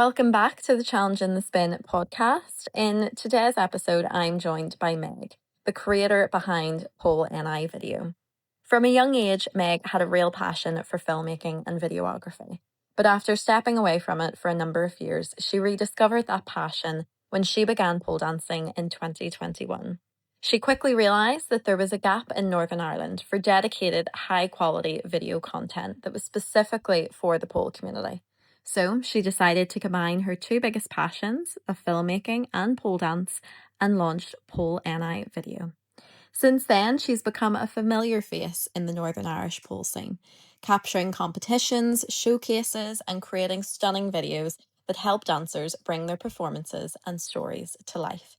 Welcome back to the Challenge in the Spin podcast. In today's episode, I'm joined by Meg, the creator behind Pole NI Video. From a young age, Meg had a real passion for filmmaking and videography. But after stepping away from it for a number of years, she rediscovered that passion when she began pole dancing in 2021. She quickly realised that there was a gap in Northern Ireland for dedicated, high-quality video content that was specifically for the pole community. So she decided to combine her two biggest passions of filmmaking and pole dance and launched Pole NI Video. Since then, she's become a familiar face in the Northern Irish pole scene, capturing competitions, showcases, and creating stunning videos that help dancers bring their performances and stories to life.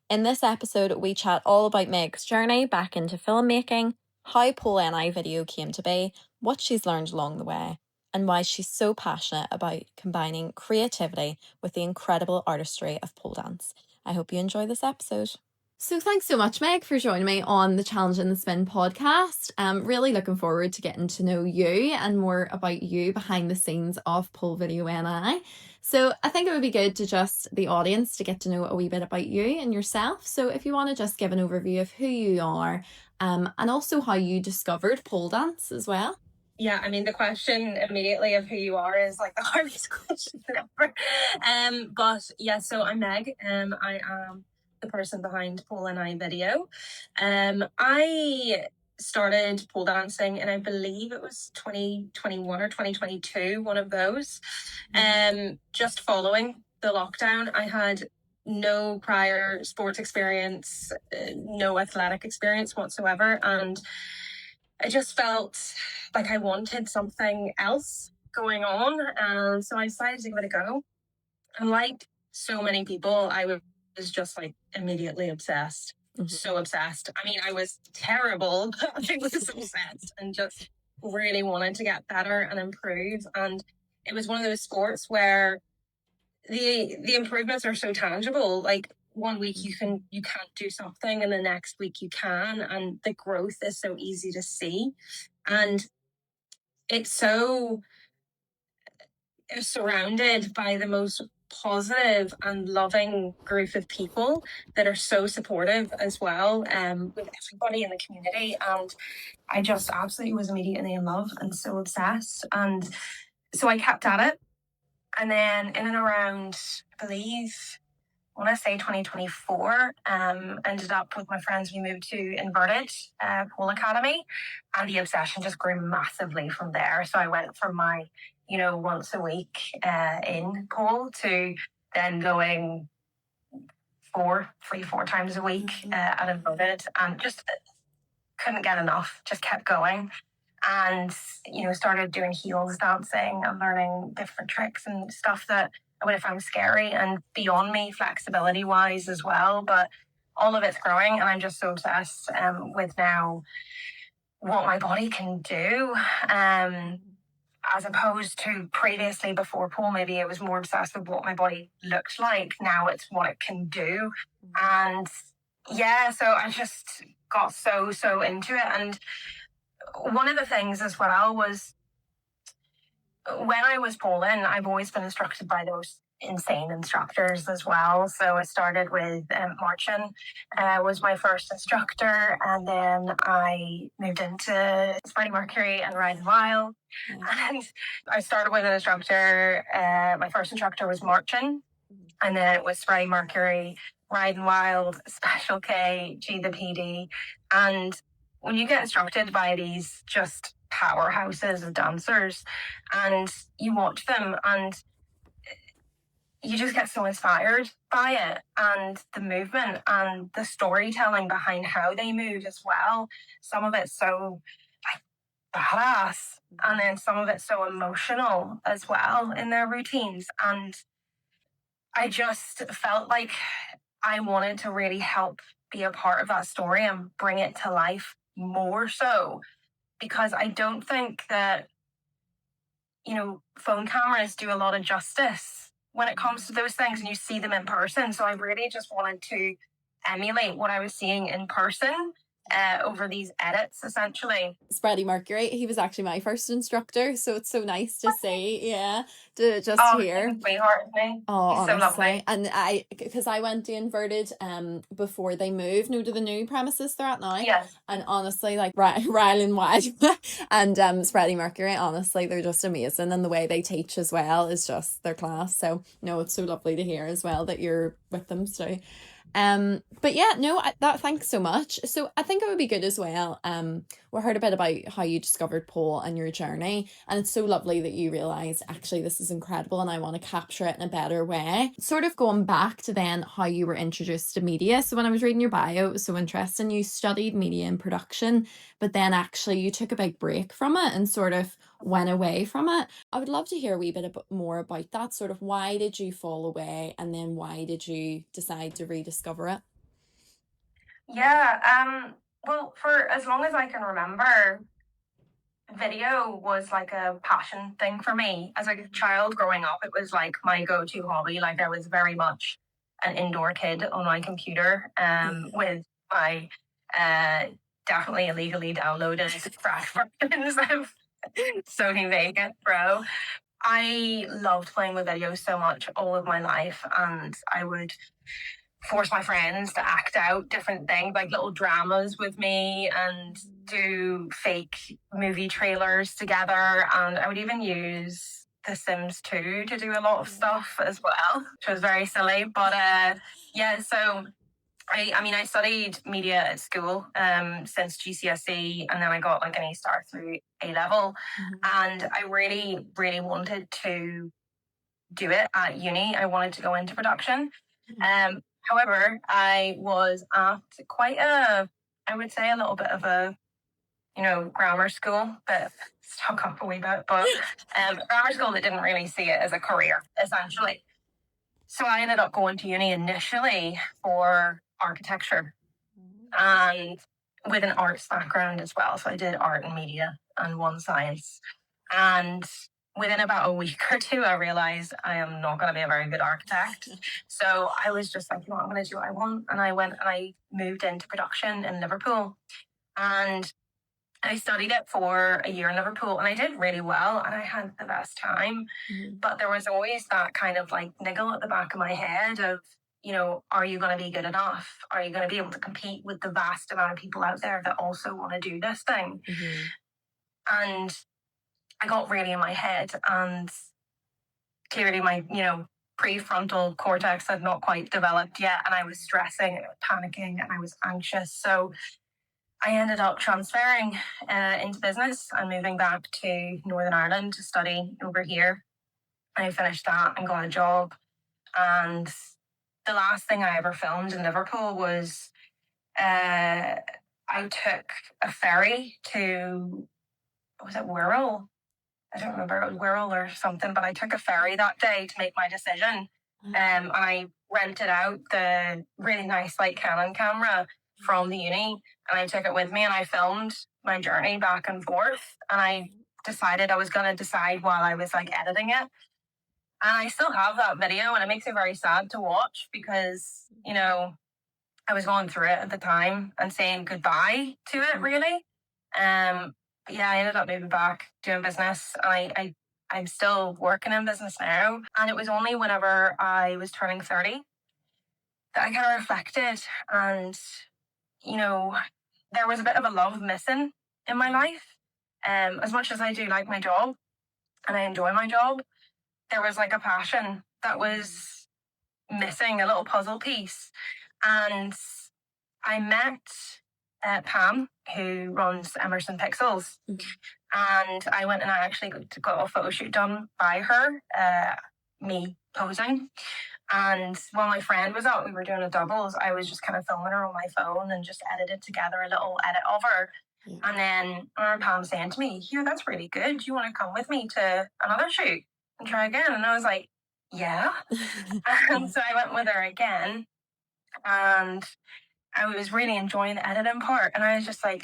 In this episode, we chat all about Meg's journey back into filmmaking, how Pole NI Video came to be, what she's learned along the way, and why she's so passionate about combining creativity with the incredible artistry of pole dance. I hope you enjoy this episode. So thanks so much, Meg, for joining me on the Challenge in the Spin podcast. I'm really looking forward to getting to know you and more about you behind the scenes of Pole Video NI. So I think it would be good to just the audience to get to know a wee bit about you and yourself. So if you want to just give an overview of who you are and also how you discovered pole dance as well. Yeah, I mean, the question immediately of who you are is like the hardest question ever. But yeah, so I'm Meg. I am the person behind Pole NI Video. I started pole dancing and I believe it was 2021 or 2022, one of those. Just following the lockdown, I had no prior sports experience, no athletic experience whatsoever. And I just felt like I wanted something else going on. And so I decided to give it a go. And like so many people, I was just like immediately obsessed. So obsessed. I mean, I was terrible, but I was obsessed and just really wanted to get better and improve. And it was one of those sports where the improvements are so tangible. Like one week you can't do something and the next week you can, and the growth is so easy to see. And it's surrounded by the most positive and loving group of people that are so supportive as well, with everybody in the community. And I just absolutely was immediately in love and so obsessed. And so I kept at it. And then in and around, I believe, I want to say 2024, ended up with my friends. We moved to Inverted Pole Academy, and the obsession just grew massively from there. So I went from my, once a week in pole to then going four times a week at Inverted, and just couldn't get enough, just kept going. And, started doing heels dancing and learning different tricks and stuff that I would have found scary and beyond me flexibility wise as well. But all of it's growing, and I'm just so obsessed with now what my body can do. As opposed to previously before pole, maybe it was more obsessed with what my body looked like. Now it's what it can do. And yeah, so I just got so into it. And one of the things as well was when I was poling, I've always been instructed by the most insane instructors as well. So I started with Marcin, was my first instructor, and then I moved into Freddie Mercury and Ride and Wild. And I started with an instructor. My first instructor was Marcin, and then it was Freddie Mercury, Ride and Wild, Special K, G the PD. And when you get instructed by these just powerhouses of dancers and you watch them and you just get so inspired by it and the movement and the storytelling behind how they move as well. Some of it's so badass, and then some of it's so emotional as well in their routines. And I just felt like I wanted to really help be a part of that story and bring it to life more so, because I don't think that, phone cameras do a lot of justice when it comes to those things and you see them in person. So I really just wanted to emulate what I was seeing in person over these edits, essentially. Freddie Mercury, he was actually my first instructor, so it's so nice to see. Yeah, to just hear. He's sweetheart, isn't he? Oh, He's so honestly. lovely. And because I went to Inverted before they moved, no, to the new premises they're at now. Yes. And honestly, like Rylan White and Freddie Mercury, honestly, they're just amazing. And the way they teach as well is just their class. So no, it's so lovely to hear as well that you're with them. So but yeah, no, thanks so much. So I think it would be good as well. We heard a bit about how you discovered pole and your journey, and it's so lovely that you realize actually this is incredible and I want to capture it in a better way. Sort of going back to then how you were introduced to media. So when I was reading your bio, it was so interesting. You studied media and production, but then actually you took a big break from it and sort of went away from it. I would love to hear a wee bit more about that. Sort of why did you fall away, and then why did you decide to rediscover it? Yeah. Well, for as long as I can remember, video was like a passion thing for me. As a child growing up, it was like my go-to hobby. Like I was very much an indoor kid on my computer, with my definitely illegally downloaded crack versions of Sony Vegas Pro. I loved playing with video so much all of my life, and I would force my friends to act out different things, like little dramas with me, and do fake movie trailers together. And I would even use The Sims 2 to do a lot of stuff as well, which was very silly. But yeah, so I studied media at school since GCSE, and then I got like an A star through A level, and I really, really wanted to do it at uni. I wanted to go into production. However, I was at quite I would say a little bit of a, grammar school that stuck up a wee bit, but grammar school that didn't really see it as a career, essentially. So I ended up going to uni initially for architecture and with an arts background as well. So I did art and media and one science. And within about a week or two, I realized I am not going to be a very good architect. So I was just like, I'm going to do what I want. And I went and I moved into production in Liverpool. And I studied it for a year in Liverpool, and I did really well, and I had the best time. But there was always that kind of like niggle at the back of my head of, are you going to be good enough? Are you going to be able to compete with the vast amount of people out there that also want to do this thing? And I got really in my head, and clearly my, prefrontal cortex had not quite developed yet, and I was stressing, and I was panicking, and I was anxious. So I ended up transferring into business and moving back to Northern Ireland to study over here. I finished that and got a job. And the last thing I ever filmed in Liverpool was I took a ferry to, was it Wirral? I don't remember, it was Wirral or something, but I took a ferry that day to make my decision. And I rented out the really nice like Canon camera from the uni, and I took it with me, and I filmed my journey back and forth, and I decided I was going to decide while I was like editing it. And I still have that video, and it makes me very sad to watch because, I was going through it at the time and saying goodbye to it, really. Yeah, I ended up moving back, doing business. I'm still working in business now. And it was only whenever I was turning 30 that I kind of reflected, and there was a bit of a love missing in my life. As much as I do like my job and I enjoy my job, there was like a passion that was missing, a little puzzle piece. And I met Pam, who runs Emerson Pixels. And I went and I actually got a photo shoot done by her, me posing. And while my friend was out, we were doing a doubles. I was just kind of filming her on my phone and just edited together a little edit of her. And then I remember Pam saying to me, "Here, that's really good. Do you want to come with me to another shoot and try again?" And I was like, "Yeah." And so I went with her again. And I was really enjoying the editing part. And I was just like,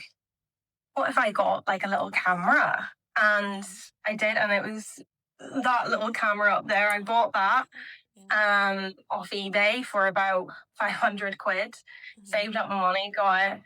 what if I got like a little camera? And I did. And it was that little camera up there. I bought that off eBay for about 500 quid, saved up my money, got it.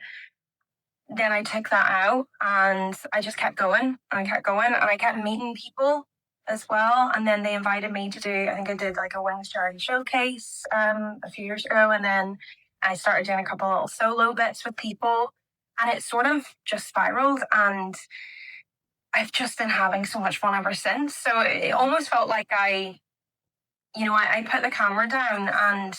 Then I took that out and I just kept going and I kept going and I kept meeting people as well. And then they invited me to do, I think I did like a Wings charity showcase a few years ago. And then I started doing a couple of little solo bits with people. And it sort of just spiraled. And I've just been having so much fun ever since. So it almost felt like I put the camera down and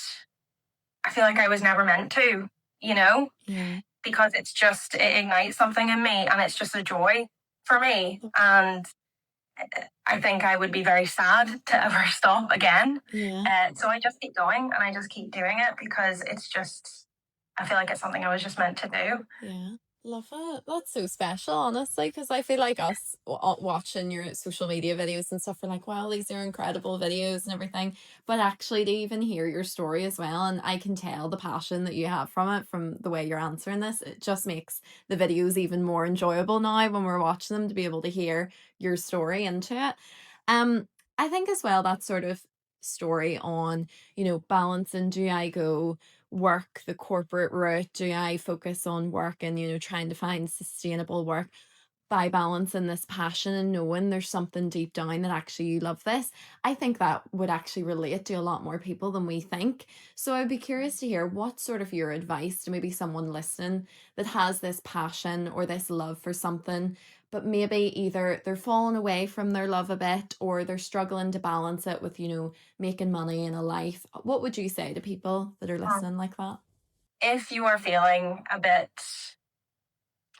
I feel like I was never meant to, Yeah. because it ignites something in me and it's just a joy for me. And I think I would be very sad to ever stop again. Yeah. So I just keep going and I just keep doing it because I feel like it's something I was just meant to do. Yeah. Love it. That's so special, honestly, because I feel like us watching your social media videos and stuff, we're like, wow, these are incredible videos and everything. But actually, to even hear your story as well, and I can tell the passion that you have from it, from the way you're answering this, it just makes the videos even more enjoyable now when we're watching them to be able to hear your story into it. Um, I think as well that sort of story on, balancing, do I go work the corporate route? Do I focus on work and, trying to find sustainable work by balancing this passion and knowing there's something deep down that actually you love this? I think that would actually relate to a lot more people than we think. So I'd be curious to hear what's sort of your advice to maybe someone listening that has this passion or this love for something, but maybe either they're falling away from their love a bit or they're struggling to balance it with, making money in a life. What would you say to people that are listening like that? If you are feeling a bit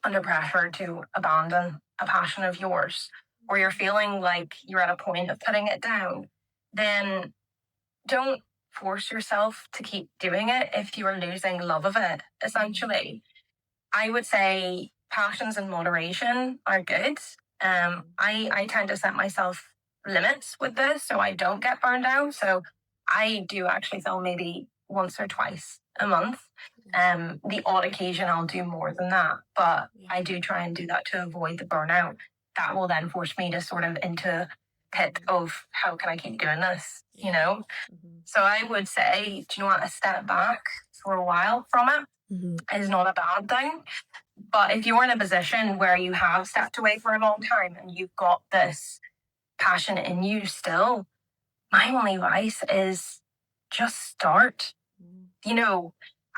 under pressure to abandon a passion of yours, or you're feeling like you're at a point of putting it down, then don't force yourself to keep doing it if you are losing love of it, essentially. I would say passions in moderation are good. I tend to set myself limits with this so I don't get burned out. So I do actually film maybe once or twice a month. The odd occasion I'll do more than that, but I do try and do that to avoid the burnout. That will then force me to sort of into pit of how can I keep doing this, So I would say, do you know what, a step back for a while from it is not a bad thing. But if you're in a position where you have stepped away for a long time and you've got this passion in you still, my only advice is just start.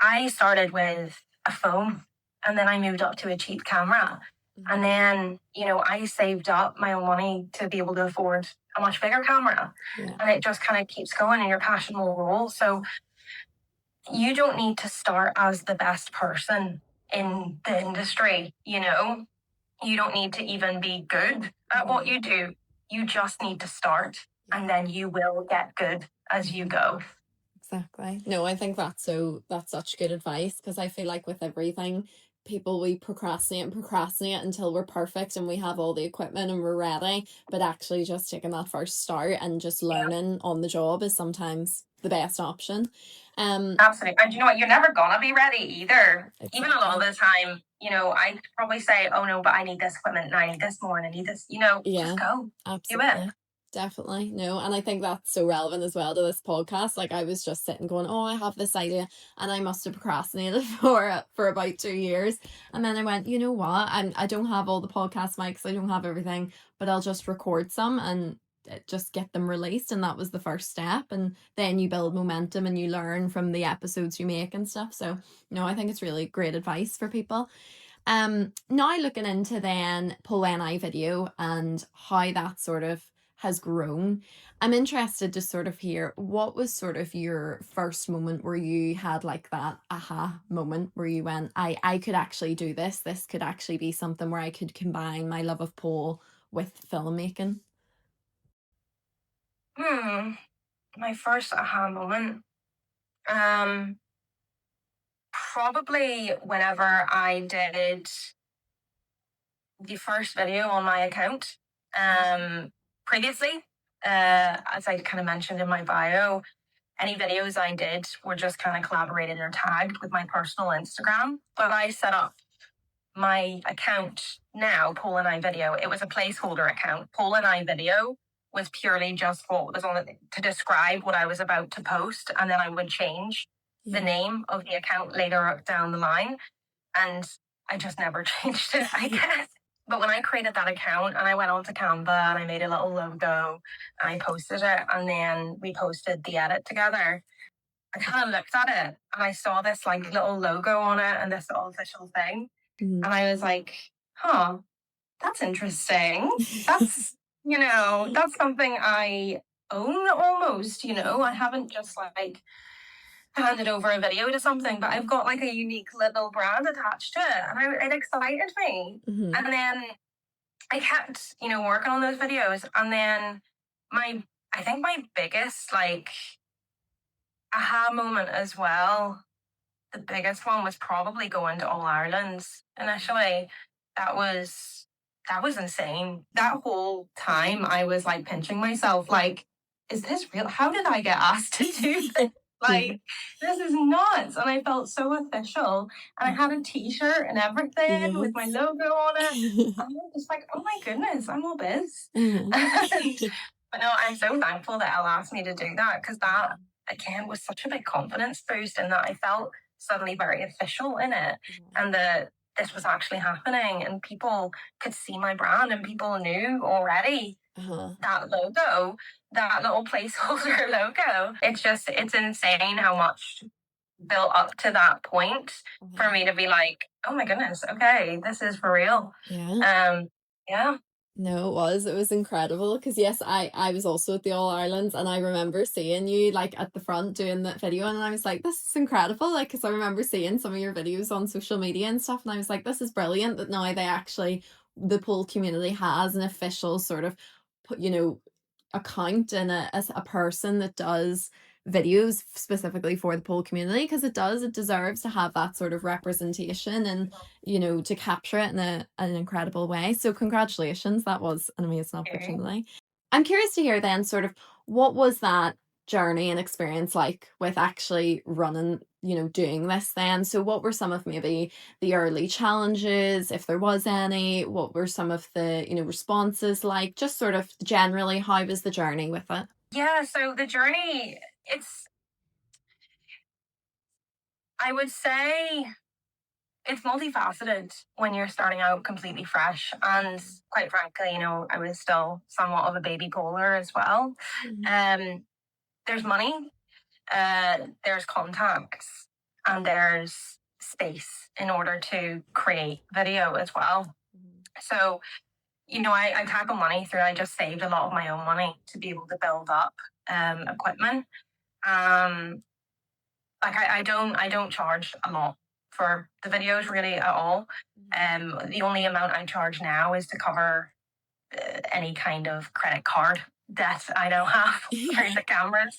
I started with a phone and then I moved up to a cheap camera. And then, I saved up my own money to be able to afford a much bigger camera. Yeah. And it just kind of keeps going and your passion will roll. So you don't need to start as the best person in the industry, You don't need to even be good at what you do. You just need to start and then you will get good as you go. Exactly. No, I think that's such good advice because I feel like with everything, we procrastinate until we're perfect and we have all the equipment and we're ready. But actually, just taking that first start and just learning on the job is sometimes the best option. Absolutely. And you know what? You're never gonna be ready either. Exactly. Even a lot of the time, I could probably say, "Oh no, but I need this equipment and I need this more and I need this." Just go. Absolutely. Do it. Definitely. No, and I think that's so relevant as well to this podcast. Like I was just sitting going, oh, I have this idea and I must have procrastinated for about 2 years. And then I went, you know what? I don't have all the podcast mics, I don't have everything, but I'll just record some and just get them released. And that was the first step. And then you build momentum and you learn from the episodes you make and stuff. So, I think it's really great advice for people. Now looking into then Pole NI video and how that sort of has grown, I'm interested to sort of hear what was sort of your first moment where you had like that aha moment where you went, I could actually do this. This could actually be something where I could combine my love of pole with filmmaking. My first aha moment. Probably whenever I did the first video on my account. Previously, as I kind of mentioned in my bio, any videos I did were just kind of collaborated or tagged with my personal Instagram. But I set up my account now, Pole NI Video. It was a placeholder account. Pole NI Video was purely just what was on it to describe what I was about to post. And then I would change the name of the account later down the line. And I just never changed it, I guess. But when I created that account and I went onto Canva and I made a little logo and I posted it and then we posted the edit together, I kind of looked at it and I saw this like little logo on it and this little official thing. Mhm. And I was like, huh, that's interesting. That's, that's something I own almost, I haven't just like handed over a video to something, but I've got like a unique little brand attached to it. And it excited me. Mhm. And then I kept, working on those videos. And then I think my biggest like aha moment as well, the biggest one was probably going to All Ireland's initially. That was insane. That whole time I was like pinching myself, like, is this real? How did I get asked to do this? Like, this is nuts. And I felt so official. And I had a t-shirt and everything with my Yes. logo on it. And I was just like, oh my goodness, I'm all biz. Mhm. But no, I'm so thankful that Elle asked me to do that, because that again was such a big confidence boost, in that I felt suddenly very official in it, and that this was actually happening and people could see my brand and people knew already Uh-huh. that logo, that little placeholder logo. It's insane how much built up to that point for me to be like, oh my goodness, okay, this is for real. Yeah. Yeah. No, it was incredible because yes, I was also at the All Irelands and I remember seeing you like at the front doing that video and I was like, this is incredible, like because I remember seeing some of your videos on social media and stuff and I was like, this is brilliant that now the pole community has an official sort of account and a person that does videos specifically for the pole community, because it deserves to have that sort of representation and to capture it in an incredible way. So congratulations, that was an amazing opportunity. I'm curious to hear then sort of what was that journey and experience like with actually running, doing this then. So what were some of maybe the early challenges, if there was any? What were some of the, responses like? Just sort of generally, how was the journey with it? Yeah, so the journey, I would say it's multifaceted when you're starting out completely fresh. And quite frankly, I was still somewhat of a baby polar as well. Um, there's money, there's contacts, and there's space in order to create video as well. So, I tackle money through, I just saved a lot of my own money to be able to build up equipment. Um, like I don't charge a lot for the videos really at all. The only amount I charge now is to cover any kind of credit card debt I don't have for the cameras.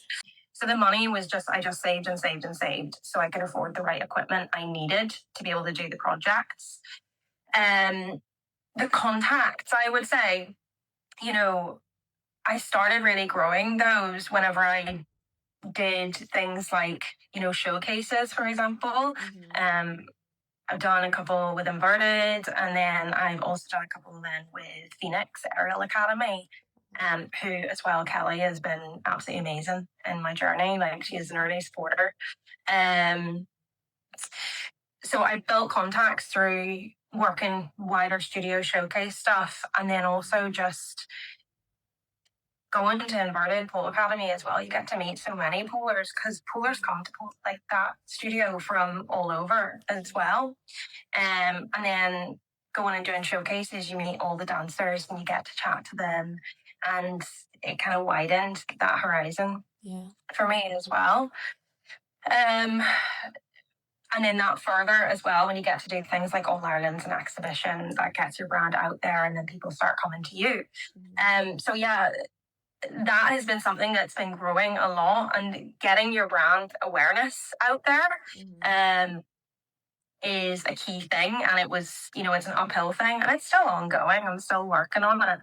So the money was I just saved and saved and saved so I could afford the right equipment I needed to be able to do the projects. Um, the contacts, I would say, I started really growing those whenever I did things like, showcases, for example. Um, I've done a couple with Inverted, and then I've also done a couple then with Phoenix Aerial Academy, who as well, Kelly has been absolutely amazing in my journey. Like, she is an early supporter. Um, so I built contacts through working wider studio showcase stuff, and then also just going to Inverted Pole Academy as well. You get to meet so many polers, because polers come to like that studio from all over as well. And then going and doing showcases, you meet all the dancers and you get to chat to them, and it kind of widened that horizon for me as well. And then that further as well, when you get to do things like All Ireland's and exhibitions, that gets your brand out there, and then people start coming to you. So yeah, that has been something that's been growing a lot, and getting your brand awareness out there is a key thing. And it was, it's an uphill thing, and it's still ongoing. I'm still working on it.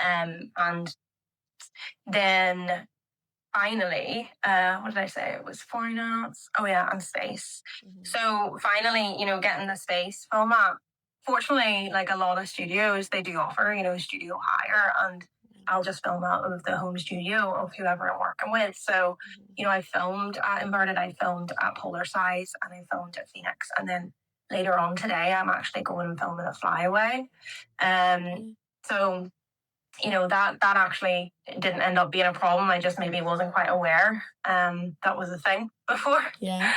And then finally, what did I say? It was fine arts. Oh yeah, and space. So finally, getting the space format. Fortunately, like a lot of studios, they do offer, studio hire, and I'll just film out of the home studio of whoever I'm working with. So, I filmed at Inverted, I filmed at Polar Size, and I filmed at Phoenix. And then later on today, I'm actually going and filming a flyaway. So, you know, that actually didn't end up being a problem. I just maybe wasn't quite aware that was a thing before. Yeah.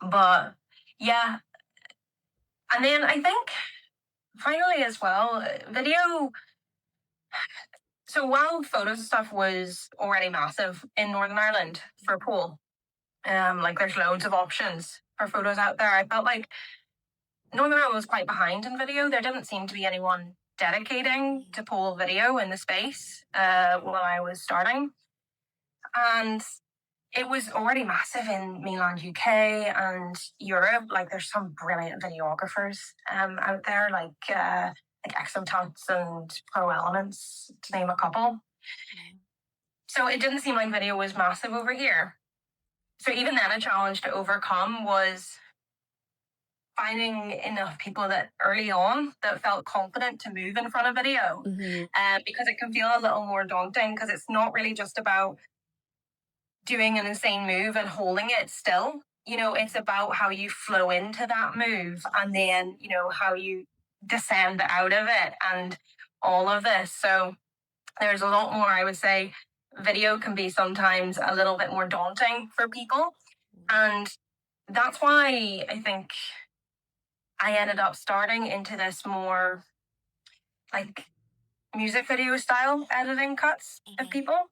But yeah. And then I think finally as well, video. So while photos and stuff was already massive in Northern Ireland for pole, like there's loads of options for photos out there. I felt like Northern Ireland was quite behind in video. There didn't seem to be anyone dedicating to pole video in the space while I was starting. And it was already massive in mainland UK and Europe. Like there's some brilliant videographers out there, like Exotuts and Pro Elements, to name a couple. So it didn't seem like video was massive over here. So even then, a challenge to overcome was finding enough people that early on that felt confident to move in front of video, because it can feel a little more daunting because it's not really just about doing an insane move and holding it still. You know, it's about how you flow into that move and then, you know, how you descend out of it and all of this. So there's a lot more, I would say. Video can be sometimes a little bit more daunting for people. And that's why I think I ended up starting into this more like music video style editing cuts of people.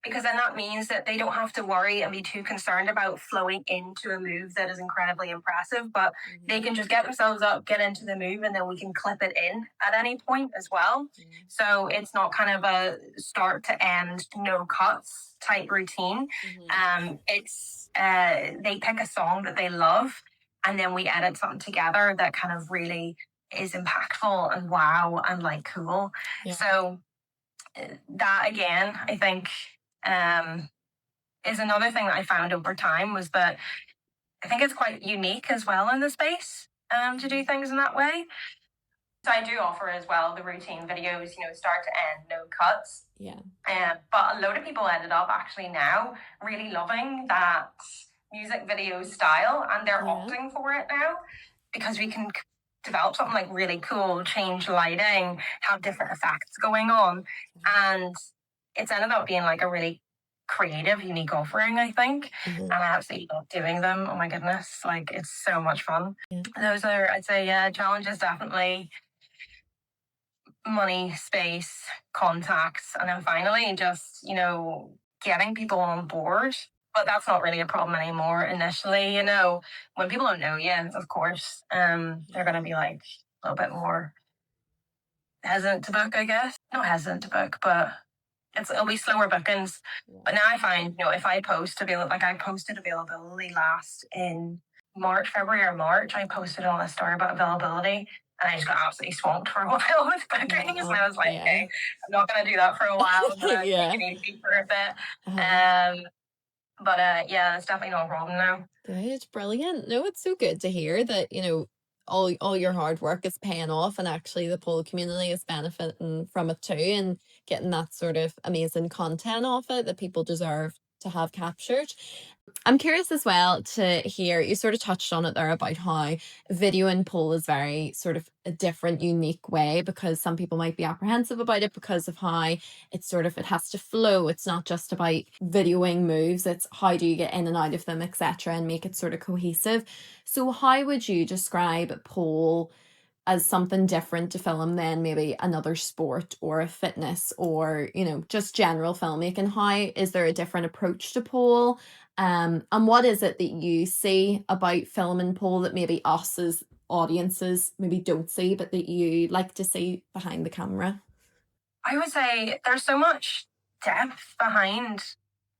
Because then that means that they don't have to worry and be too concerned about flowing into a move that is incredibly impressive, but they can just get themselves up, get into the move, and then we can clip it in at any point as well. So it's not kind of a start to end, no cuts type routine. It's they pick a song that they love, and then we edit something together that kind of really is impactful and wow and like cool. So that again, I think is another thing that I found over time was that I think it's quite unique as well in the space to do things in that way. So I do offer as well the routine videos, you know, start to end, no cuts. But a load of people ended up actually now really loving that music video style and they're opting for it now because we can develop something like really cool, change lighting, have different effects going on. And it's ended up being like a really creative, unique offering, I think. And I absolutely love doing them. Oh my goodness. Like it's so much fun. Those are, I'd say, challenges definitely money, space, contacts, and then finally just, you know, getting people on board. But that's not really a problem anymore initially, you know. When people don't know you, of course, they're gonna be like a little bit more hesitant to book, I guess. Not hesitant to book, but it'll be slower bookings. But now I find, you know, if I post I posted availability last in February or March, I posted on a story about availability and I just got absolutely swamped for a while with bookings. And I was like, okay, I'm not going to do that for a while. I'm going to take it easy for a bit. But yeah, it's definitely not a problem now. Good, brilliant. No, it's so good to hear that, you know, all your hard work is paying off and actually the pole community is benefiting from it too and getting that sort of amazing content off it that people deserve to have captured. I'm curious as well to hear, you sort of touched on it there about how video and pole is very sort of a different, unique way because some people might be apprehensive about it because of how it's sort of, it has to flow. It's not just about videoing moves, it's how do you get in and out of them, etc., and make it sort of cohesive. So how would you describe pole as something different to film than maybe another sport or a fitness or, you know, just general filmmaking? How is there a different approach to pole? And what is it that you see about film and pole that maybe us as audiences maybe don't see, but that you like to see behind the camera? I would say there's so much depth behind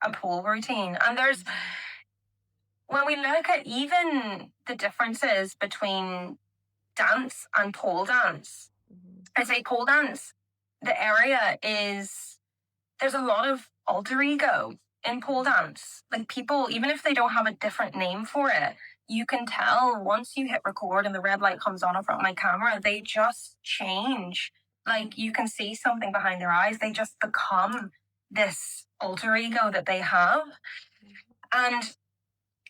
a pole routine. And when we look at even the differences between dance and pole dance, I say pole dance, the area there's a lot of alter ego in pole dance. Like people, even if they don't have a different name for it, you can tell once you hit record and the red light comes on in front of my camera, they just change. Like you can see something behind their eyes. They just become this alter ego that they have. And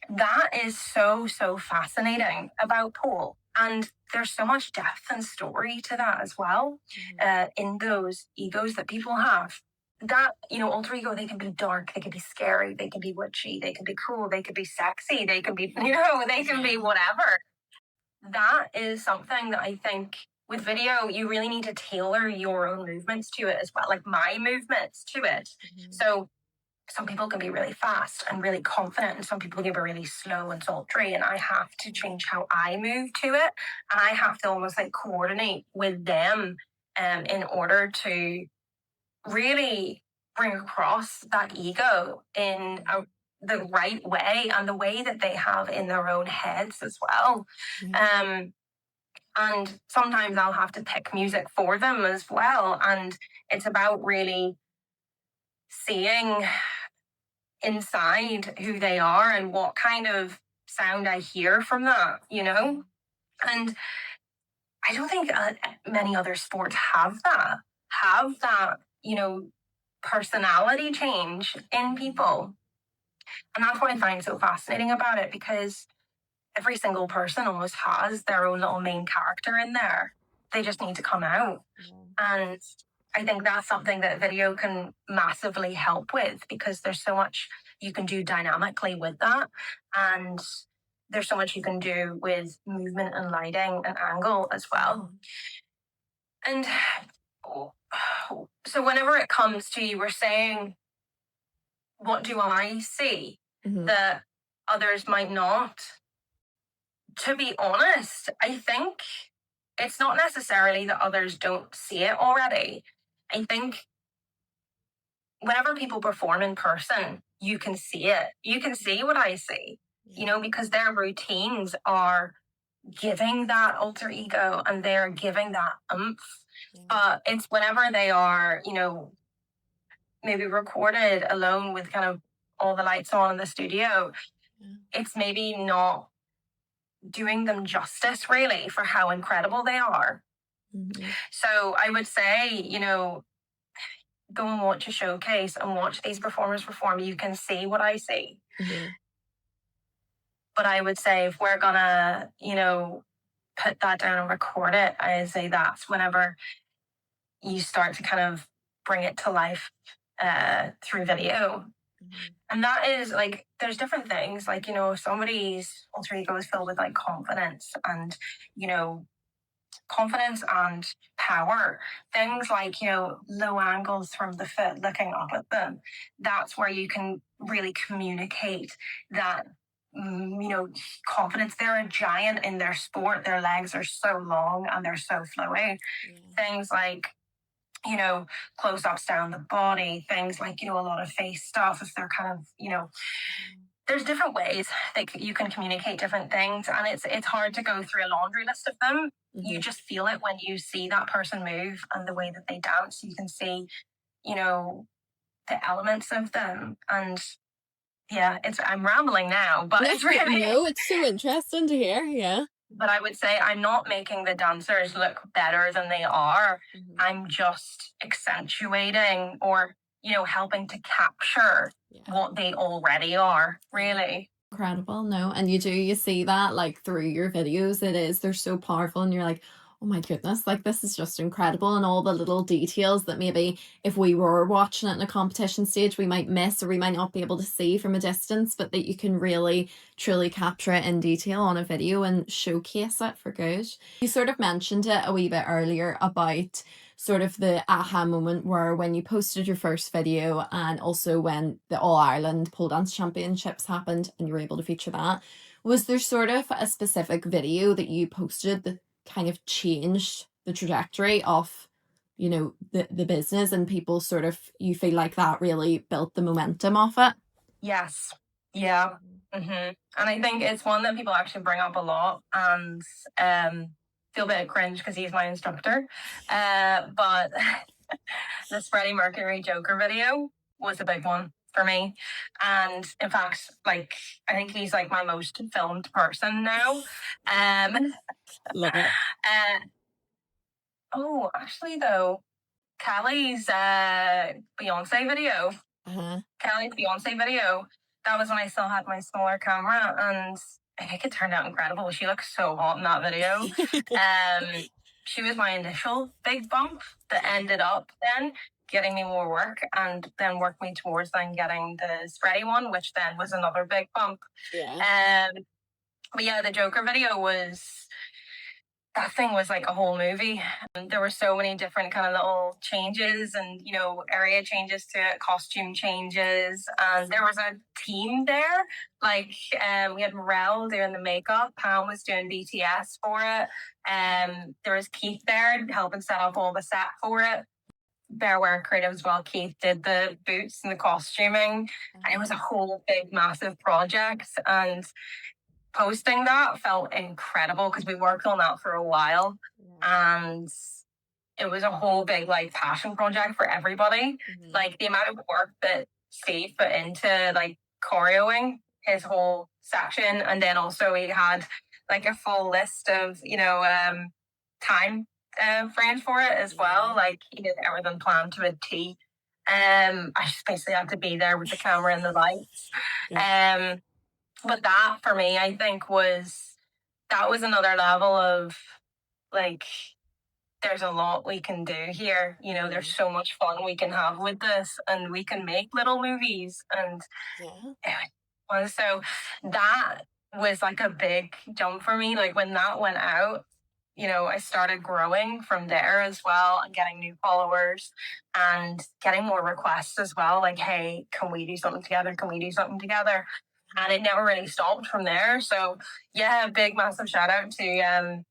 that is so, so fascinating about Paul. And there's so much depth and story to that as well, in those egos that people have. That, alter ego, they can be dark, they can be scary, they can be witchy, they can be cool, they can be sexy, they can be, they can be whatever. That is something that I think with video, you really need to tailor your own movements to it as well, like my movements to it. So some people can be really fast and really confident, and some people can be really slow and sultry. And I have to change how I move to it, and I have to almost like coordinate with them, in order to really bring across that ego in the right way and the way that they have in their own heads as well. And sometimes I'll have to pick music for them as well. And it's about really seeing inside who they are and what kind of sound I hear from that, And I don't think many other sports have that, personality change in people. And that's what I find so fascinating about it, because every single person almost has their own little main character in there. They just need to come out. And I think that's something that video can massively help with, because there's so much you can do dynamically with that. And there's so much you can do with movement and lighting and angle as well. And so whenever it comes to, you were saying, what do I see that others might not? To be honest, I think it's not necessarily that others don't see it already. I think whenever people perform in person, you can see it. You can see what I see, because their routines are giving that alter ego and they're giving that oomph. It's whenever they are, maybe recorded alone with kind of all the lights on in the studio, it's maybe not doing them justice really for how incredible they are. So I would say, go and watch a showcase and watch these performers perform. You can see what I see. But I would say if we're gonna, put that down and record it, I say that's whenever you start to kind of bring it to life through video. And that is like, there's different things, like, somebody's alter ego is filled with like confidence and, confidence and power. Things like, low angles from the foot looking up at them. That's where you can really communicate that, confidence. They're a giant in their sport. Their legs are so long and they're so flowy. Things like, close ups down the body, things like, a lot of face stuff, if they're kind of, there's different ways that you can communicate different things, and it's hard to go through a laundry list of them. You just feel it when you see that person move and the way that they dance. You can see, the elements of them. And yeah, I'm rambling now, but it's really... No, it's so interesting to hear, yeah. But I would say I'm not making the dancers look better than they are. I'm just accentuating or, helping to capture what they already are, really. Incredible, no? And you see that like through your videos, they're so powerful, and you're like, oh my goodness, like this is just incredible, and all the little details that maybe if we were watching it in a competition stage we might miss or we might not be able to see from a distance, but that you can really truly capture it in detail on a video and showcase it for good. You sort of mentioned it a wee bit earlier about sort of the aha moment where when you posted your first video, and also when the All Ireland Pole Dance Championships happened and you were able to feature that. Was there sort of a specific video that you posted that kind of changed the trajectory of, the business, and people sort of, you feel like that really built the momentum of it? Yes. Yeah. And I think it's one that people actually bring up a lot, and feel a bit cringe because he's my instructor. But the Freddie Mercury Joker video was a big one for me. And in fact, like, I think he's like my most filmed person now. Love it. Oh, actually though, Kelly's Beyonce video. Kelly's Beyonce video. that was when I still had my smaller camera, and I think it turned out incredible. She looks so hot in that video. She was my initial big bump that ended up then getting me more work, and then worked me towards then getting the spready one, which then was another big bump. Yeah. But yeah, the Joker video was, that thing was like a whole movie. And there were so many different kind of little changes and, you know, area changes to it, costume changes. And there was a team there. Like, we had Morel doing the makeup, Pam was doing BTS for it. There was Keith there helping set up all the set for it. Bearware Creative as well. Keith did the boots and the costuming. And it was a whole big, massive project. And posting that felt incredible because we worked on that for a while, and it was a whole big like passion project for everybody. Like the amount of work that Steve put into like choreoing his whole section, and then also he had like a full list of, you know, time frames for it as well. Like he did everything planned to a T. I just basically had to be there with the camera and the lights. But that for me, I think that was another level of like, there's a lot we can do here. You know, there's so much fun we can have with this, and we can make little movies. And so that was like a big jump for me. Like when that went out, you know, I started growing from there as well, and getting new followers and getting more requests as well. Like, hey, can we do something together? Can we do something together? And it never really stopped from there. So yeah, big massive shout out to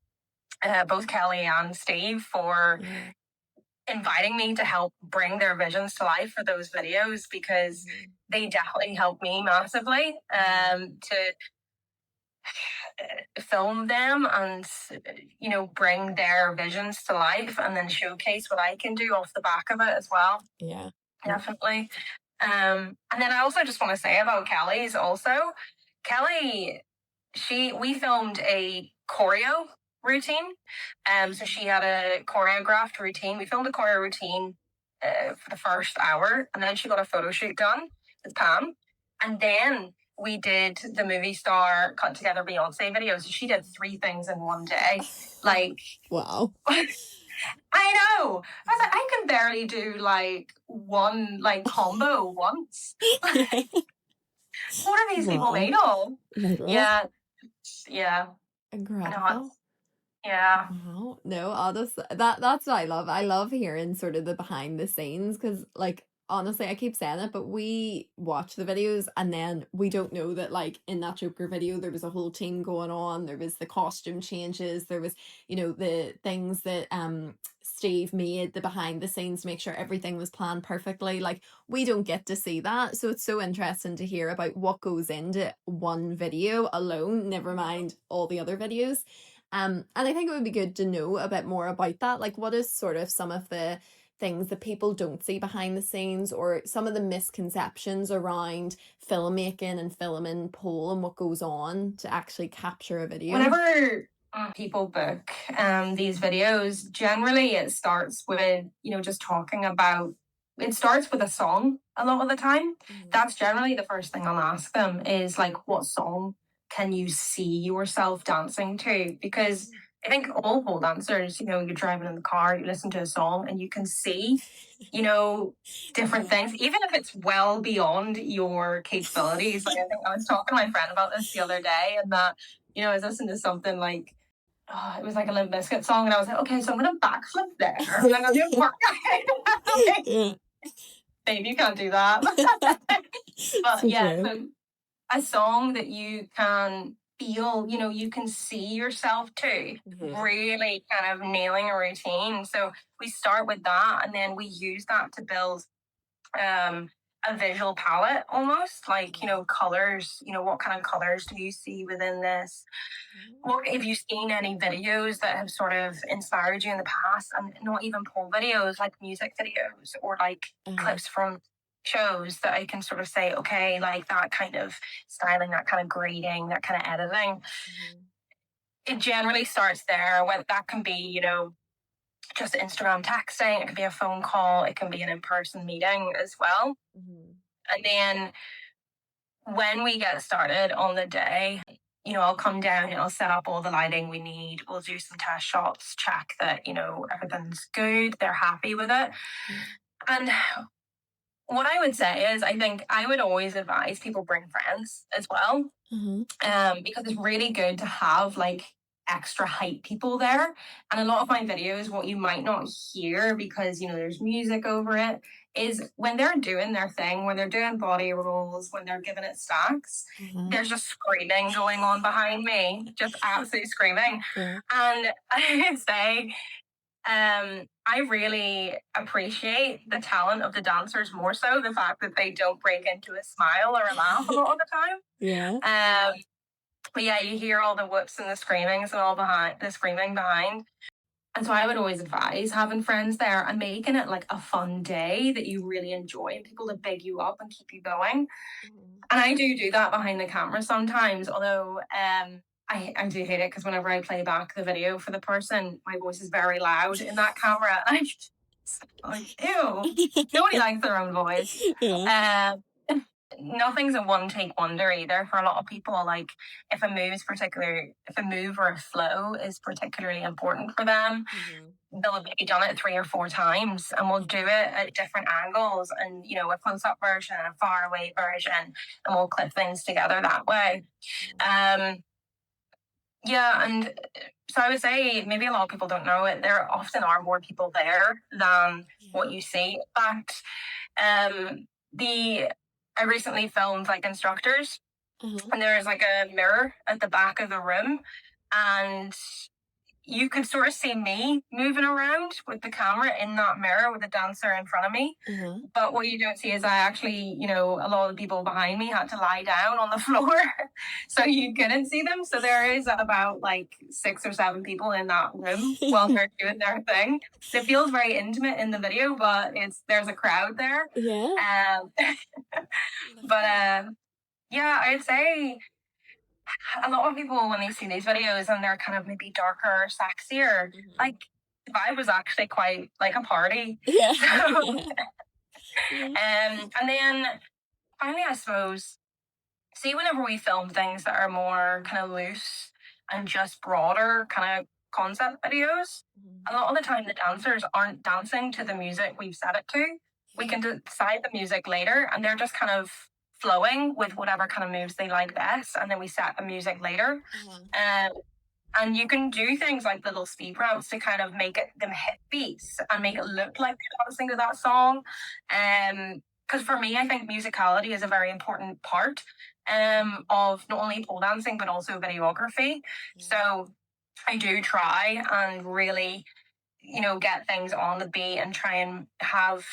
both Kelly and Steve for inviting me to help bring their visions to life for those videos, because they definitely helped me massively to film them and, you know, bring their visions to life, and then showcase what I can do off the back of it as well. Yeah. Definitely. And then I also just want to say about Kelly's also. Kelly, we filmed a choreo routine. So she had a choreographed routine. We filmed a choreo routine for the first hour, and then she got a photo shoot done with Pam. And then we did the movie star cut together Beyonce video. So she did 3 things in one day. Like, Wow. I know. I was like, I can barely do like one like combo once. What are these people made of? Yeah. Incredible. Yeah. Wow. No, honestly, that's what I love. I love hearing sort of the behind the scenes, because like honestly, I keep saying it, but we watch the videos and then we don't know that like in that Joker video there was a whole team going on. There was the costume changes, there was, you know, the things that Steve made, the behind the scenes to make sure everything was planned perfectly. Like we don't get to see that. So it's so interesting to hear about what goes into one video alone, never mind all the other videos. And I think it would be good to know a bit more about that. Like, what is sort of some of the things that people don't see behind the scenes, or some of the misconceptions around filmmaking and filming Pole, and what goes on to actually capture a video? Whenever people book these videos, generally it starts with, you know, just talking about, it starts with a song a lot of the time. That's generally the first thing I'll ask them is like, what song can you see yourself dancing to? Because I think all pole dancers, you know, you're driving in the car, you listen to a song and you can see, you know, different things, even if it's well beyond your capabilities. Like I think I was talking to my friend about this the other day, and that, you know, I was listening to something like, it was like a Limp Bizkit song, and I was like, okay, so I'm gonna backflip there. And I'm gonna work. Like, babe, you can't do that. But yeah, so a song that you can feel, you know, you can see yourself to, really kind of nailing a routine. So we start with that, and then we use that to build a visual palette almost, like, you know, colors, you know, what kind of colors do you see within this? What have you seen any videos that have sort of inspired you in the past? And not even pole videos, like music videos or like clips from shows that I can sort of say, okay, like that kind of styling, that kind of grading, that kind of editing. It generally starts there. When that can be, you know, just Instagram texting, it can be a phone call, it can be an in-person meeting as well. And then when we get started on the day, I'll come down and I'll set up all the lighting we need. We'll do some test shots, check that, everything's good, they're happy with it. And what I would say is, I think I would always advise people bring friends as well, because it's really good to have like extra hype people there. And a lot of my videos, what you might not hear because there's music over it, is when they're doing their thing, when they're doing body rolls, when they're giving it stacks, there's just screaming going on behind me, just absolute screaming. And I would say, I really appreciate the talent of the dancers, more so the fact that they don't break into a smile or a laugh a lot of the time. Yeah. But yeah, you hear all the whoops and the screamings and all the screaming behind. And so I would always advise having friends there and making it like a fun day that you really enjoy, and people to big you up and keep you going. And I do that behind the camera sometimes, although I do hate it because whenever I play back the video for the person, my voice is very loud in that camera. And I'm just like, ew, nobody likes their own voice. Yeah. Nothing's a one take wonder either for a lot of people. Like if a move or a flow is particularly important for them, they'll have maybe done it 3 or 4 times, and we'll do it at different angles, and a close-up version and a far away version, and we'll clip things together that way. Yeah, and so I would say maybe a lot of people don't know it. There often are more people there than what you see. In fact, I recently filmed like instructors, and there's like a mirror at the back of the room, and you can sort of see me moving around with the camera in that mirror with the dancer in front of me. But what you don't see is I actually, a lot of the people behind me had to lie down on the floor so you couldn't see them. So there is about like 6 or 7 people in that room while they're doing their thing. It feels very intimate in the video, but there's a crowd there. Yeah. But yeah, I'd say a lot of people, when they see these videos and they're kind of maybe darker or sexier, like the vibe was actually quite like a party. Yeah. And then finally, I suppose, see, whenever we film things that are more kind of loose and just broader kind of concept videos, a lot of the time the dancers aren't dancing to the music we've set it to. We can decide the music later, and they're just kind of flowing with whatever kind of moves they like best, and then we set the music later. And you can do things like little speed routes to kind of make them hit beats and make it look like you're dancing to that song. Because for me, I think musicality is a very important part of not only pole dancing but also videography. So I do try and really get things on the beat and try and have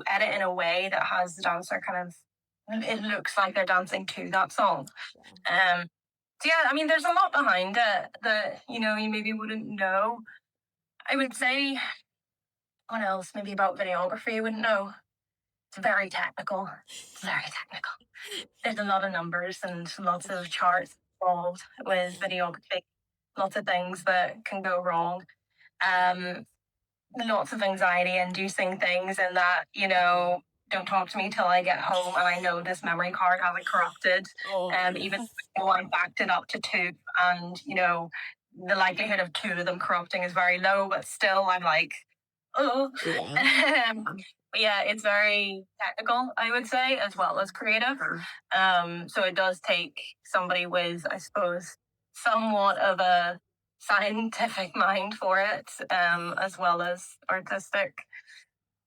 edit in a way that has the dancer kind of, it looks like they're dancing to that song. So yeah, I mean, there's a lot behind it that you maybe wouldn't know. I would say, what else? Maybe about videography, I wouldn't know. It's very technical. There's a lot of numbers and lots of charts involved with videography. Lots of things that can go wrong. Lots of anxiety-inducing things, and that don't talk to me till I get home and I know this memory card hasn't corrupted. Even though I backed it up to 2, and the likelihood of 2 of them corrupting is very low, but still I'm like, oh. But yeah, it's very technical, I would say, as well as creative. So it does take somebody with, I suppose, somewhat of a scientific mind for it, as well as artistic.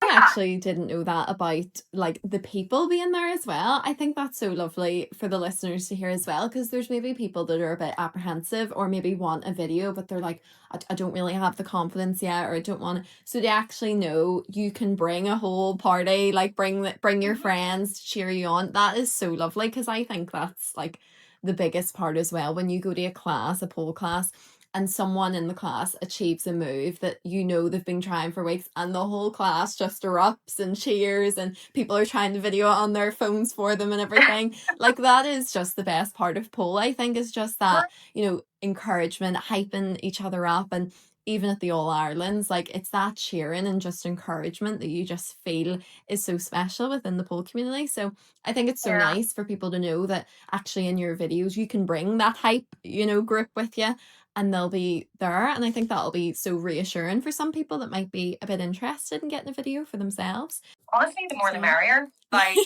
I actually didn't know that about like the people being there as well. I think that's so lovely for the listeners to hear as well, because there's maybe people that are a bit apprehensive or maybe want a video but they're like, I don't really have the confidence yet, or I don't want to. So they actually know you can bring a whole party, like bring your friends to cheer you on. That is so lovely, because I think that's like the biggest part as well when you go to a pole class, and someone in the class achieves a move that they've been trying for weeks, and the whole class just erupts and cheers, and people are trying to video it on their phones for them and everything. Like that is just the best part of pole, I think, is just that encouragement, hyping each other up. And even at the All Irelands, like it's that cheering and just encouragement that you just feel is so special within the pole community. So I think it's so Yeah. nice for people to know that actually in your videos you can bring that hype, group with you, and they'll be there. And I think that'll be so reassuring for some people that might be a bit interested in getting a video for themselves. Honestly, the more the So- merrier. Like,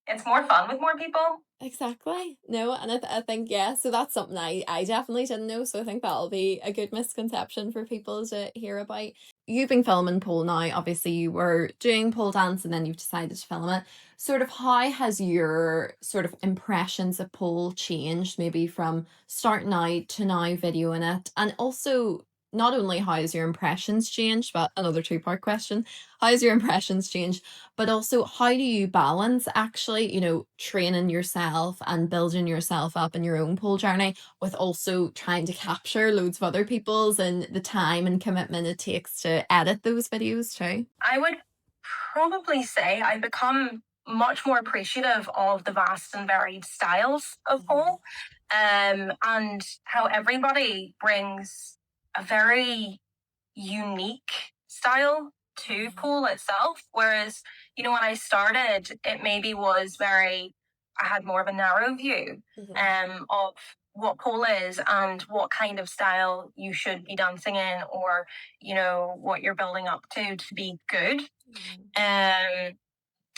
it's more fun with more people. Exactly. No, and I think, yeah, so that's something I definitely didn't know. So I think that'll be a good misconception for people to hear about. You've been filming pole now. Obviously, you were doing pole dance and then you've decided to film it. Sort of how has your sort of impressions of pole changed, maybe from starting out to now videoing it? And also, not only how has your impressions changed, but another two-part question, how has your impressions changed? But also, how do you balance actually, training yourself and building yourself up in your own pole journey with also trying to capture loads of other people's and the time and commitment it takes to edit those videos too? I would probably say I've become much more appreciative of the vast and varied styles of pole, and how everybody brings a very unique style to pole itself. Whereas, when I started, it maybe was I had more of a narrow view of what pole is and what kind of style you should be dancing in, or, what you're building up to be good.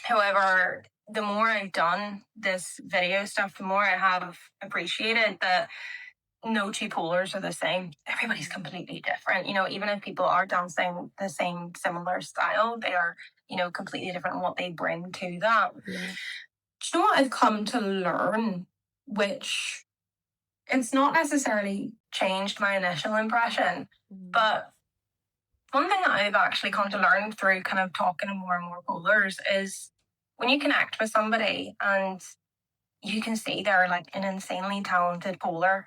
However, the more I've done this video stuff, the more I have appreciated that no two polars are the same. Everybody's completely different. Even if people are dancing the same similar style, they are, completely different in what they bring to that. Yeah. Do you know what I've come to learn? Which it's not necessarily changed my initial impression, but one thing that I've actually come to learn through kind of talking to more and more polars is when you connect with somebody and you can see they're like an insanely talented polar,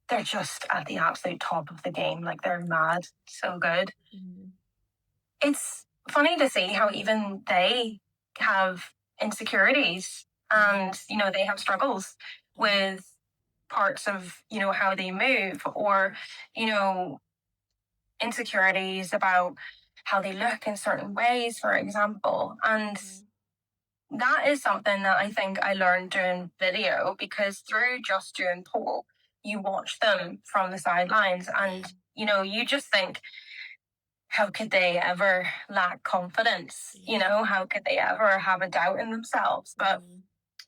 they're just at the absolute top of the game. Like they're mad, so good. It's funny to see how even they have insecurities and, they have struggles with parts of, how they move, or, insecurities about how they look in certain ways, for example. And that is something that I think I learned doing video, because through just doing pole, you watch them from the sidelines and, you just think, how could they ever lack confidence? How could they ever have a doubt in themselves? But,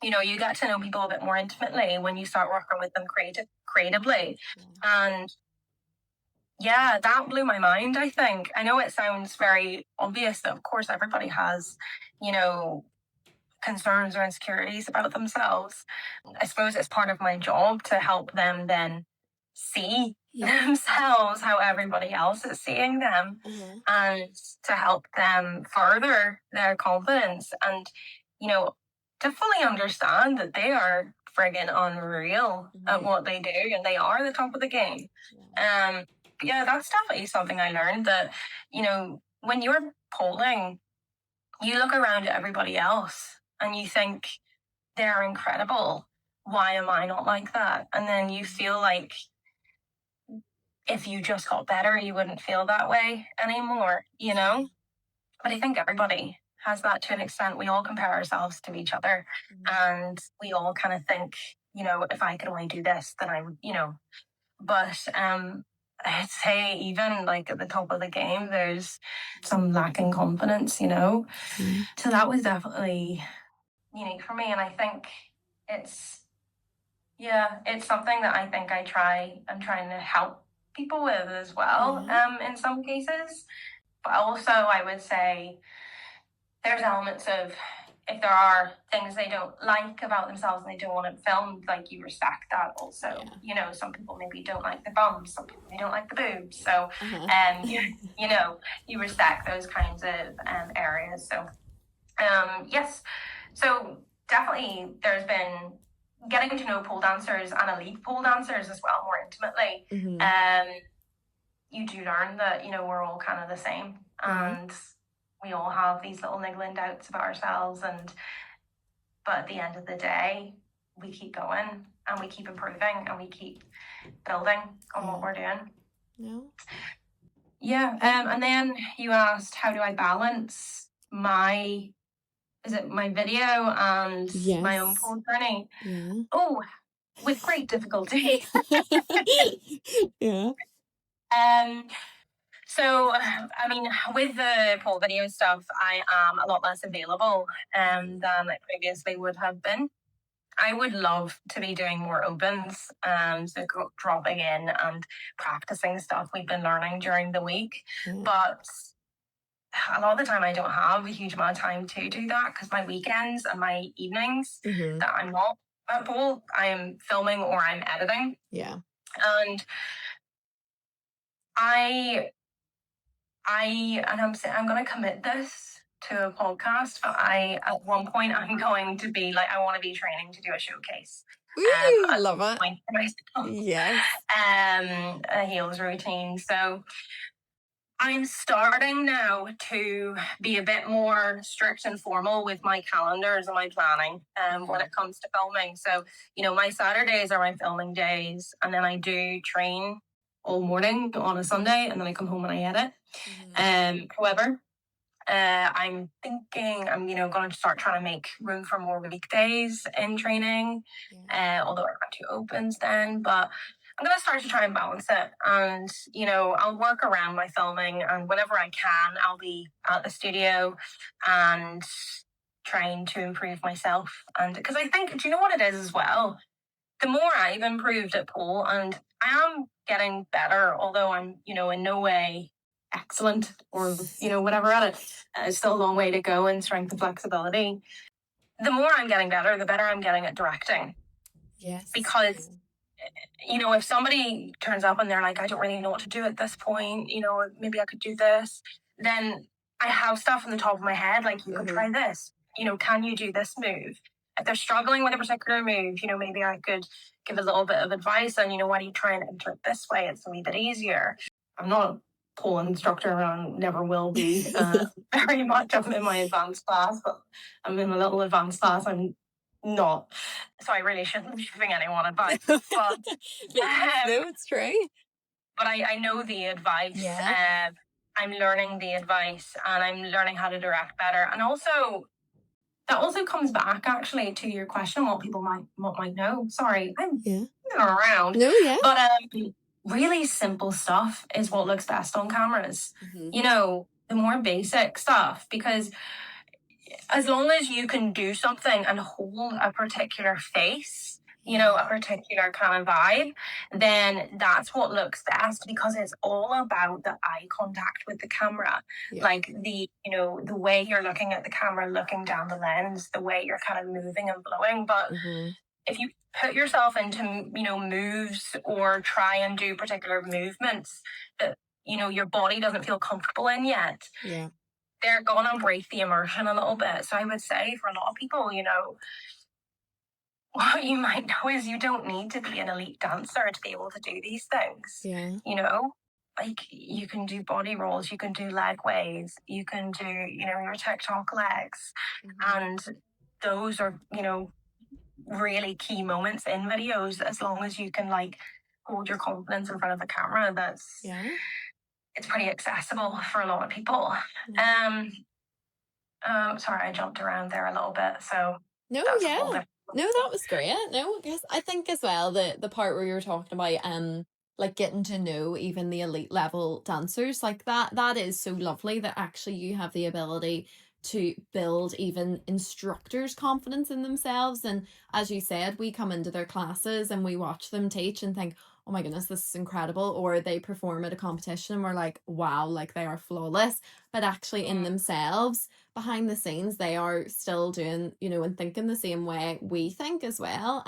you get to know people a bit more intimately when you start working with them creatively. And yeah, that blew my mind, I think. I know it sounds very obvious that, of course, everybody has, concerns or insecurities about themselves. I suppose it's part of my job to help them then see themselves how everybody else is seeing them, and to help them further their confidence, and, to fully understand that they are friggin' unreal at what they do and they are the top of the game. Yeah, that's definitely something I learned, that, when you're polling, you look around at everybody else and you think they're incredible. Why am I not like that? And then you feel like if you just got better, you wouldn't feel that way anymore, But I think everybody has that to an extent. We all compare ourselves to each other, and we all kind of think, if I could only do this, then I would, But I'd say even like at the top of the game, there's some lacking confidence, So that was definitely unique for me. And I think it's something that I think I'm trying to help people with as well, in some cases. But also I would say there's elements of, if there are things they don't like about themselves and they don't want it filmed, like, you respect that also. Some people maybe don't like the bums, some people they don't like the boobs. So, you respect those kinds of areas. So, yes. So definitely there's been getting to know pole dancers and elite pole dancers as well more intimately. You do learn that, we're all kind of the same, and we all have these little niggling doubts about ourselves, but at the end of the day, we keep going and we keep improving and we keep building on what we're doing. No. Yeah. And then you asked, how do I balance my video and my own Yes. pole journey? Yeah. Oh, with great difficulty. Yeah. So, I mean, with the pole video stuff, I am a lot less available than I previously would have been. I would love to be doing more opens, so dropping in and practicing stuff we've been learning during the week. Yeah. But a lot of the time, I don't have a huge amount of time to do that because my weekends and my evenings Mhm. that I'm not at pole, I am filming or I'm editing. Yeah. And I'm going to commit this to a podcast, but at one point I'm going to be like, I want to be training to do a showcase. Woo! At Love some it. point for myself. Yes. A heels routine. So I'm starting now to be a bit more strict and formal with my calendars and my planning when it comes to filming. So, my Saturdays are my filming days, and then I do train all morning on a Sunday, and then I come home and I edit. However, I'm thinking I'm, going to start trying to make room for more weekdays in training, although I have 2 opens then, but I'm going to start to try and balance it. And, I'll work around my filming, and whenever I can, I'll be at the studio and trying to improve myself. And because I think, do you know what it is as well? The more I've improved at pole, and I am getting better, although I'm, in no way excellent or, whatever at it. It's still a long way to go in strength and flexibility. The more I'm getting better, the better I'm getting at directing. Yes. Because, if somebody turns up and they're like, I don't really know what to do at this point, maybe I could do this, then I have stuff in the top of my head, like, you could try this. Can you do this move? If they're struggling with a particular move, maybe I could give a little bit of advice on, why do you try and enter it this way? It's a wee bit easier. I'm not a pole instructor and never will be very much. I'm in my advanced class, but I'm in my little advanced class. I'm not. So I really shouldn't be giving anyone advice. But, no, it's true. But I know the advice. Yeah. I'm learning the advice, and I'm learning how to direct better. And also, that also comes back actually to your question on what people might know. Sorry, I'm around. No, yeah. But really simple stuff is what looks best on cameras. The more basic stuff, because as long as you can do something and hold a particular face, a particular kind of vibe, then that's what looks best, because it's all about the eye contact with the camera. Like the way you're looking at the camera, looking down the lens, the way you're kind of moving and blowing. But if you put yourself into, moves or try and do particular movements that, your body doesn't feel comfortable in yet, they're going to break the immersion a little bit. So I would say for a lot of people, what you might know is you don't need to be an elite dancer to be able to do these things. Like, you can do body rolls, you can do leg waves, you can do, your TikTok legs. And those are, really key moments in videos, as long as you can, like, hold your confidence in front of the camera. It's pretty accessible for a lot of people. Sorry, I jumped around there a little bit. So no, that was great. No, because I think as well the part where you were talking about like getting to know even the elite level dancers, like that is so lovely that actually you have the ability to build even instructors' confidence in themselves. And as you said, we come into their classes and we watch them teach and think, oh my goodness, this is incredible. Or they perform at a competition and we're like, wow, like they are flawless. But actually in themselves, behind the scenes, they are still doing, and thinking the same way we think as well.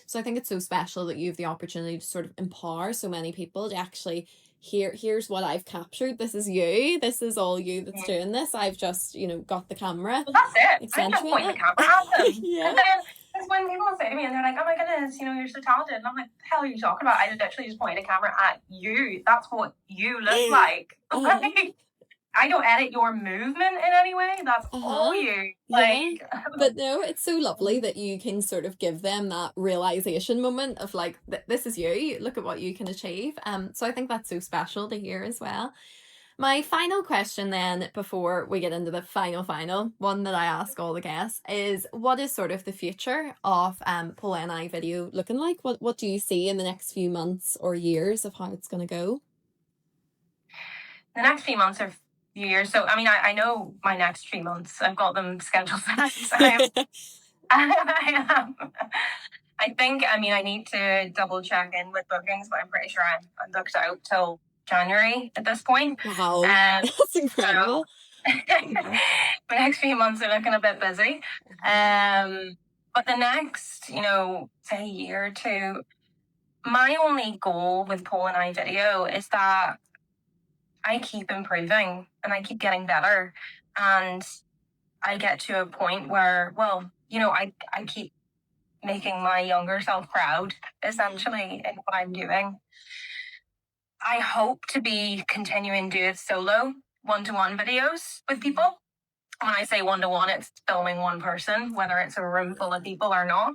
So I think it's so special that you have the opportunity to sort of empower so many people to actually here's what I've captured. This is you. This is all you that's doing this. I've just, got the camera. Well, that's it. I just point the camera at them. Yeah. And then it's when people say to me and they're like, oh my goodness, you're so talented. And I'm like, the hell are you talking about? I literally just pointed a camera at you. That's what you look like. I don't edit your movement in any way. That's all you. Yeah. But no, it's so lovely that you can sort of give them that realization moment of like, this is you, look at what you can achieve. So I think that's so special to hear as well. My final question then, before we get into the final one that I ask all the guests, is what is sort of the future of Paula and I video looking like? What do you see in the next few months or years of how it's going to go? The next few months or few years. So, I mean, I know my next 3 months. I've got them scheduled. I think, I mean, I need to double check in with bookings, but I'm pretty sure I'm booked out till January at this point. Wow, that's incredible. The next few months are looking a bit busy. But the next, say year or two, my only goal with Paul and I video is that I keep improving and I keep getting better. And I get to a point where, well, I keep making my younger self proud, essentially, in what I'm doing. I hope to be continuing to do solo one-to-one videos with people. When I say one-to-one, it's filming one person, whether it's a room full of people or not.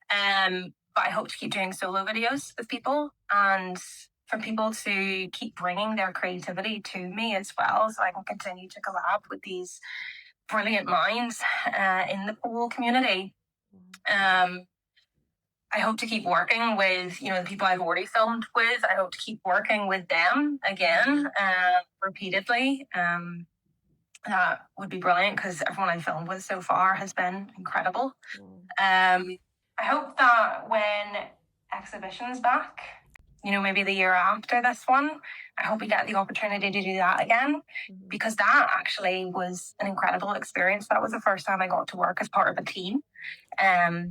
But I hope to keep doing solo videos with people and for people to keep bringing their creativity to me as well, so I can continue to collab with these brilliant minds in the pole community. I hope to keep working with, the people I've already filmed with. I hope to keep working with them again, repeatedly. That would be brilliant because everyone I've filmed with so far has been incredible. I hope that when exhibition's back, maybe the year after this one, I hope we get the opportunity to do that again, because that actually was an incredible experience. That was the first time I got to work as part of a team.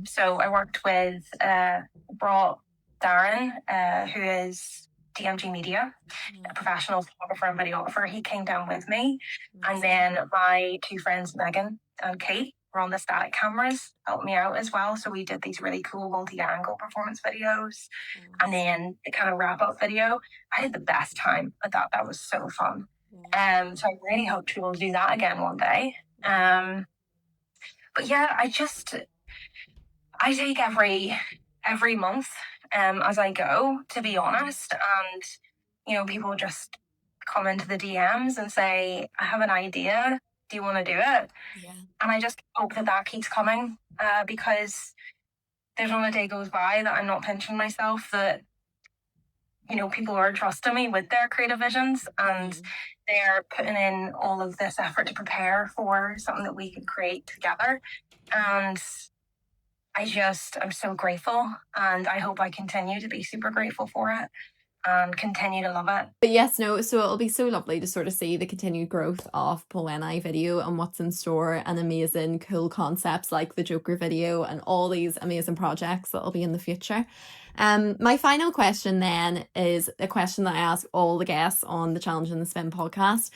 So I worked with, brought Darren, who is DMG Media, a professional photographer and videographer. He came down with me. And then my two friends, Megan and Kate, were on the static cameras, helped me out as well. So we did these really cool multi-angle performance videos. And then the kind of wrap-up video. I had the best time with that. That was so fun. So I really hope to be able to do that again one day. But yeah, I take every month as I go, to be honest. And, people just come into the DMs and say, I have an idea. Do you want to do it? Yeah. And I just hope that keeps coming, because there's not a day goes by that I'm not pinching myself that, people are trusting me with their creative visions and they're putting in all of this effort to prepare for something that we can create together. And I'm so grateful, and I hope I continue to be super grateful for it and continue to love it. But yes, no, so it'll be so lovely to sort of see the continued growth of Paul and I video and what's in store, and amazing cool concepts like the Joker video and all these amazing projects that'll be in the future. My final question then is a question that I ask all the guests on the Challenging the Spin podcast.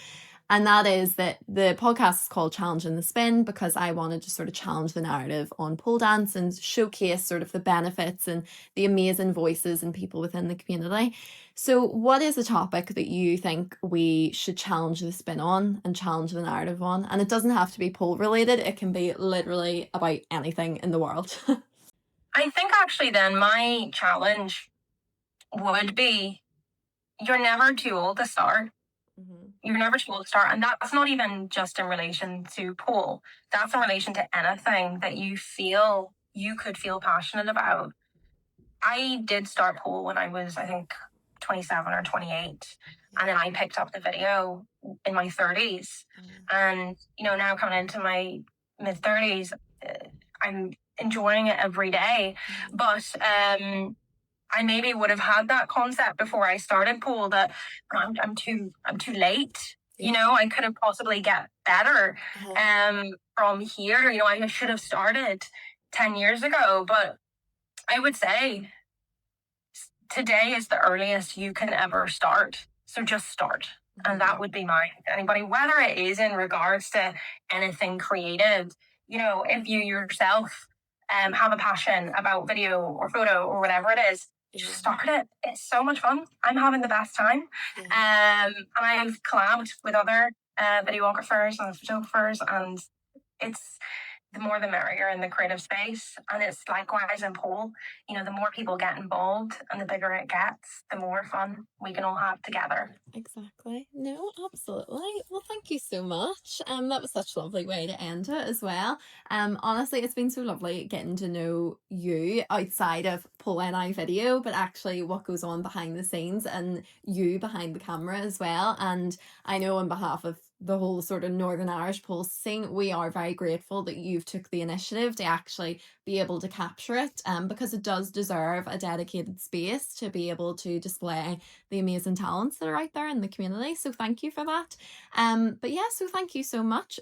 And that is that the podcast is called Challenging the Spin because I wanted to sort of challenge the narrative on pole dance and showcase sort of the benefits and the amazing voices and people within the community. So what is a topic that you think we should challenge the spin on and challenge the narrative on? And it doesn't have to be pole related. It can be literally about anything in the world. I think actually then my challenge would be, you're never too old to start. You're never too old to start. And that's not even just in relation to pole. That's in relation to anything that you could feel passionate about. I did start pole when I was, I think, 27 or 28. And then I picked up the video in my 30s. And, now coming into my mid 30s, I'm enjoying it every day. But I maybe would have had that concept before I started pole that I'm too late. I could have possibly get better from here. I should have started 10 years ago. But I would say today is the earliest you can ever start. So just start. And that would be mine to anybody, whether it is in regards to anything creative. If you yourself have a passion about video or photo or whatever it is, just start it. It's so much fun. I'm having the best time. And I've collabed with other videographers and photographers, and it's the more the merrier in the creative space. And it's likewise in Pole. The more people get involved and the bigger it gets, the more fun we can all have together. Exactly. No, absolutely. Well, thank you so much. That was such a lovely way to end it as well. Honestly, it's been so lovely getting to know you outside of Pole and I video, but actually what goes on behind the scenes and you behind the camera as well. And I know on behalf of the whole sort of Northern Irish pole scene, we are very grateful that you've took the initiative to actually be able to capture it, because it does deserve a dedicated space to be able to display the amazing talents that are out there in the community. So thank you for that. But yeah, so thank you so much.